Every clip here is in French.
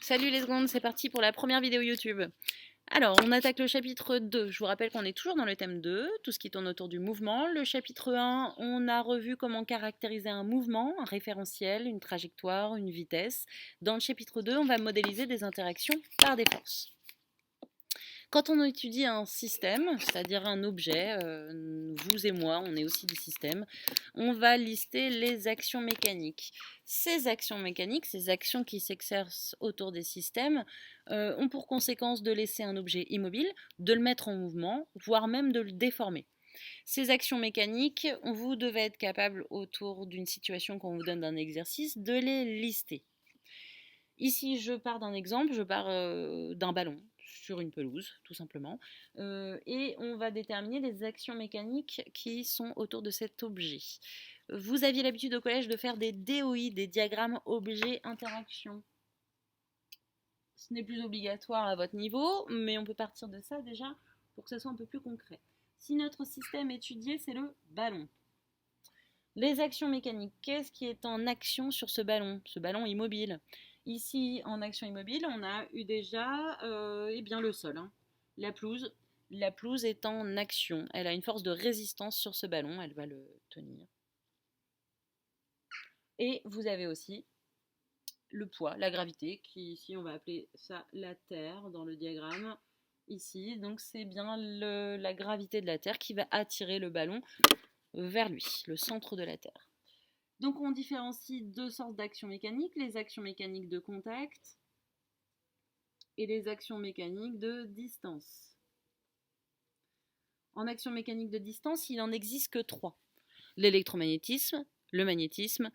Salut les secondes, c'est parti pour la première vidéo YouTube. Alors, on attaque le chapitre 2. Je vous rappelle qu'on est toujours dans le thème 2, tout ce qui tourne autour du mouvement. Le chapitre 1, on a revu comment caractériser un mouvement, un référentiel, une trajectoire, une vitesse. Dans le chapitre 2, on va modéliser des interactions par des forces. Quand on étudie un système, c'est-à-dire un objet, vous et moi, on est aussi des systèmes, on va lister les actions mécaniques. Ces actions mécaniques, ces actions qui s'exercent autour des systèmes, ont pour conséquence de laisser un objet immobile, de le mettre en mouvement, voire même de le déformer. Ces actions mécaniques, vous devez être capable, autour d'une situation qu'on vous donne d'un exercice, de les lister. Ici, je pars d'un exemple, je pars d'un ballon sur une pelouse, tout simplement, et on va déterminer les actions mécaniques qui sont autour de cet objet. Vous aviez l'habitude au collège de faire des DOI, des diagrammes objet-interaction. Ce n'est plus obligatoire à votre niveau, mais on peut partir de ça déjà pour que ça soit un peu plus concret. Si notre système étudié, c'est le ballon. Les actions mécaniques, qu'est-ce qui est en action sur ce ballon immobile? Ici, en action immobile, on a eu déjà bien le sol, hein. La pelouse. La pelouse est en action. Elle a une force de résistance sur ce ballon. Elle va le tenir. Et vous avez aussi le poids, la gravité, qui ici, on va appeler ça la Terre dans le diagramme. Ici, donc c'est bien la gravité de la Terre qui va attirer le ballon vers lui, le centre de la Terre. Donc on différencie deux sortes d'actions mécaniques, les actions mécaniques de contact et les actions mécaniques de distance. En action mécanique de distance, il n'en existe que trois. L'électromagnétisme, le magnétisme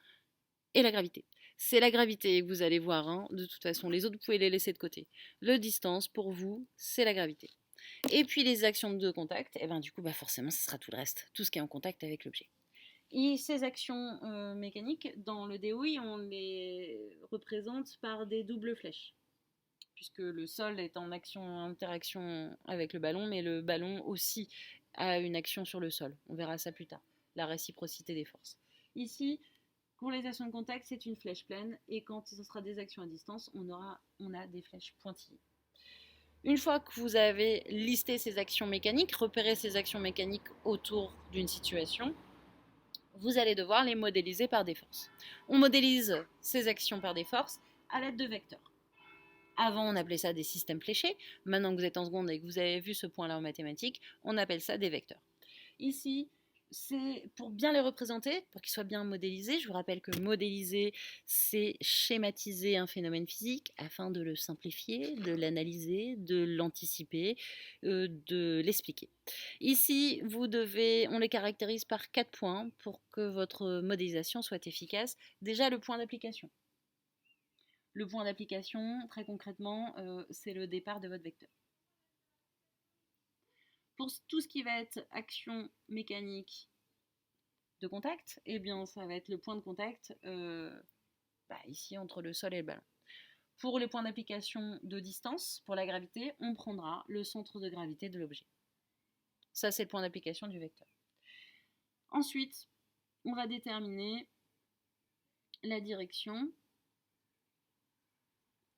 et la gravité. C'est la gravité que vous allez voir, hein, de toute façon, les autres vous pouvez les laisser de côté. Le distance, pour vous, c'est la gravité. Et puis les actions de contact, et du coup, forcément, ce sera tout le reste, tout ce qui est en contact avec l'objet. Et ces actions mécaniques, dans le DOI, on les représente par des doubles flèches, puisque le sol est en interaction avec le ballon, mais le ballon aussi a une action sur le sol. On verra ça plus tard, la réciprocité des forces. Ici, pour les actions de contact, c'est une flèche pleine, et quand ce sera des actions à distance, on a des flèches pointillées. Une fois que vous avez listé ces actions mécaniques, repéré ces actions mécaniques autour d'une situation, vous allez devoir les modéliser par des forces. On modélise ces actions par des forces à l'aide de vecteurs. Avant, on appelait ça des systèmes fléchés. Maintenant que vous êtes en seconde et que vous avez vu ce point-là en mathématiques, on appelle ça des vecteurs. Ici, c'est pour bien les représenter, pour qu'ils soient bien modélisés. Je vous rappelle que modéliser, c'est schématiser un phénomène physique afin de le simplifier, de l'analyser, de l'anticiper, de l'expliquer. Ici, on les caractérise par 4 points pour que votre modélisation soit efficace. Déjà, le point d'application. Le point d'application, très concrètement, c'est le départ de votre vecteur. Pour tout ce qui va être action mécanique de contact, ça va être le point de contact ici entre le sol et le ballon. Pour les points d'application de distance, pour la gravité, on prendra le centre de gravité de l'objet. Ça, c'est le point d'application du vecteur. Ensuite, on va déterminer la direction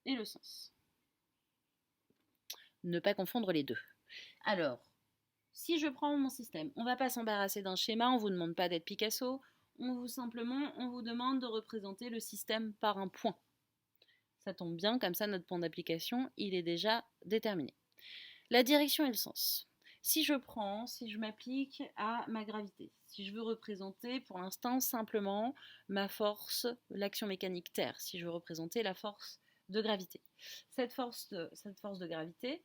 et le sens. Ne pas confondre les deux. Alors, si je prends mon système, on ne va pas s'embarrasser d'un schéma, on ne vous demande pas d'être Picasso, on vous demande de représenter le système par un point. Ça tombe bien, comme ça notre point d'application, il est déjà déterminé. La direction et le sens. Si je m'applique à ma gravité, si je veux représenter pour l'instant simplement ma force, l'action mécanique Terre, si je veux représenter la force de gravité. Cette force de gravité,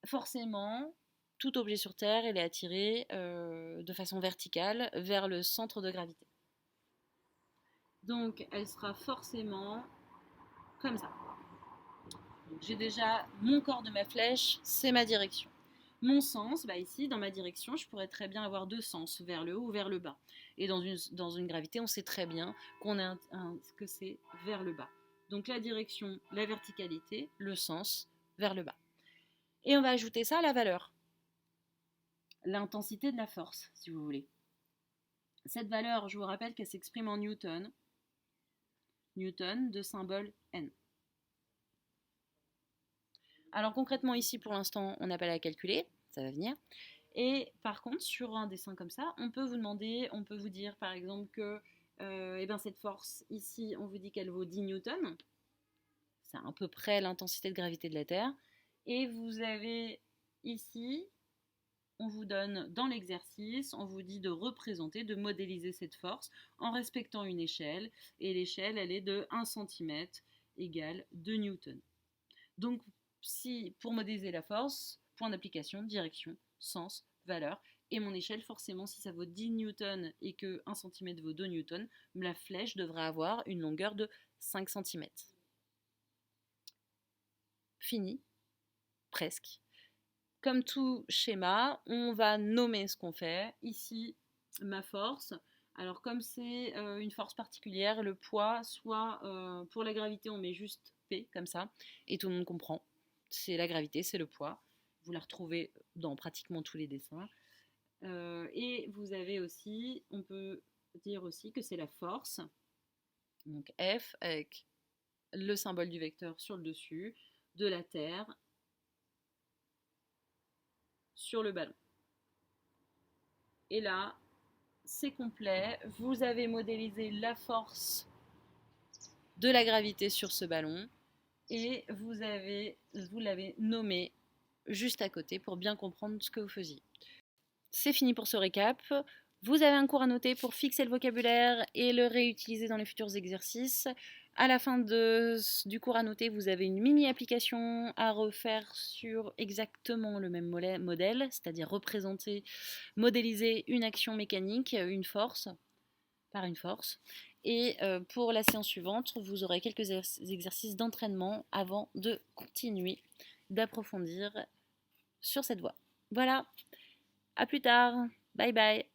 forcément, tout objet sur Terre, elle est attiré de façon verticale vers le centre de gravité. Donc, elle sera forcément comme ça. Donc, j'ai déjà mon corps de ma flèche, c'est ma direction. Mon sens, ici, dans ma direction, je pourrais très bien avoir deux sens, vers le haut ou vers le bas. Et dans une gravité, on sait très bien que c'est vers le bas. Donc la direction, la verticalité, le sens, vers le bas. Et on va ajouter ça à la valeur. L'intensité de la force, si vous voulez. Cette valeur, je vous rappelle qu'elle s'exprime en newton. Newton de symbole N. Alors concrètement ici pour l'instant on n'a pas à calculer, ça va venir. Et par contre sur un dessin comme ça, on peut vous demander, on peut vous dire par exemple que cette force ici on vous dit qu'elle vaut 10 newtons, c'est à peu près l'intensité de gravité de la Terre. Et vous avez ici, on vous donne dans l'exercice, on vous dit de représenter, de modéliser cette force en respectant une échelle. Et l'échelle, elle est de 1 cm égale 2 newtons. Donc, si pour modéliser la force, point d'application, direction, sens, valeur. Et mon échelle, forcément, si ça vaut 10 newtons et que 1 cm vaut 2 newtons, la flèche devrait avoir une longueur de 5 cm. Fini, presque. Comme tout schéma, on va nommer ce qu'on fait. Ici, ma force. Alors comme c'est une force particulière, le poids, soit pour la gravité, on met juste P, comme ça, et tout le monde comprend. C'est la gravité, c'est le poids. Vous la retrouvez dans pratiquement tous les dessins. Et vous avez aussi, on peut dire aussi que c'est la force. Donc F avec le symbole du vecteur sur le dessus, de la Terre sur le ballon. Et là, c'est complet. Vous avez modélisé la force de la gravité sur ce ballon et vous l'avez nommé juste à côté pour bien comprendre ce que vous faisiez. C'est fini pour ce récap. Vous avez un cours à noter pour fixer le vocabulaire et le réutiliser dans les futurs exercices. À la fin du cours à noter, vous avez une mini-application à refaire sur exactement le même modèle, c'est-à-dire représenter, modéliser une action mécanique, une force, par une force. Et pour la séance suivante, vous aurez quelques exercices d'entraînement avant de continuer d'approfondir sur cette voie. Voilà, à plus tard, bye bye.